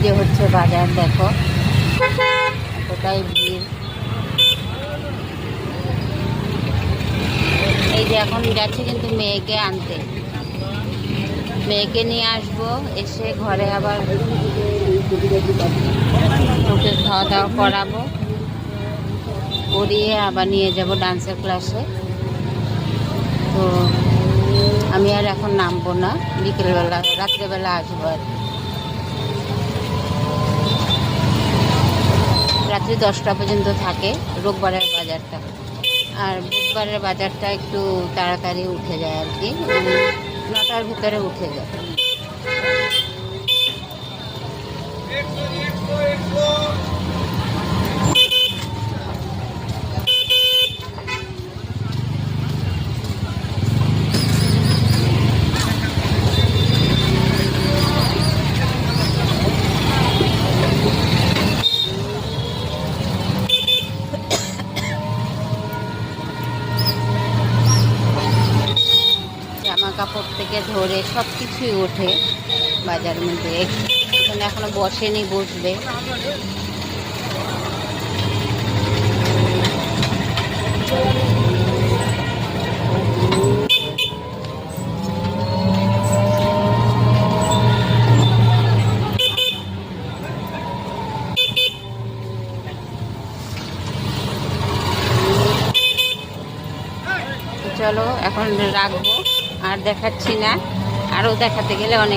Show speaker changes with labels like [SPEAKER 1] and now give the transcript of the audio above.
[SPEAKER 1] যে হচ্ছে বাজার, দেখো এতটাই ভিড়। এই যে এখন যাচ্ছে কিন্তু মেয়েকে আনতে, মেয়েকে নিয়ে আসবো, এসে ঘরে আবার ওকে খাওয়া দাওয়া করাবো, করিয়ে আবার নিয়ে যাব ডান্সের ক্লাসে। তো আমি আর এখন নামবো না, বিকেলবেলা রাত্রেবেলা আসবো আর কি। রাত্রি 10টা পর্যন্ত থাকে রোববারের বাজারটা, আর বুধবারের বাজারটা একটু তাড়াতাড়ি উঠে যায় আর কি, 9টার ভিতরে উঠে যায়। জামা কাপড় থেকে ধরে সব কিছুই ওঠে বাজারের মধ্যে। এখানে এখনো বসেনি, বসবে। চলো এখন রাখবো, আর দেখাচ্ছি না, আরও দেখাতে গেলে অনেক।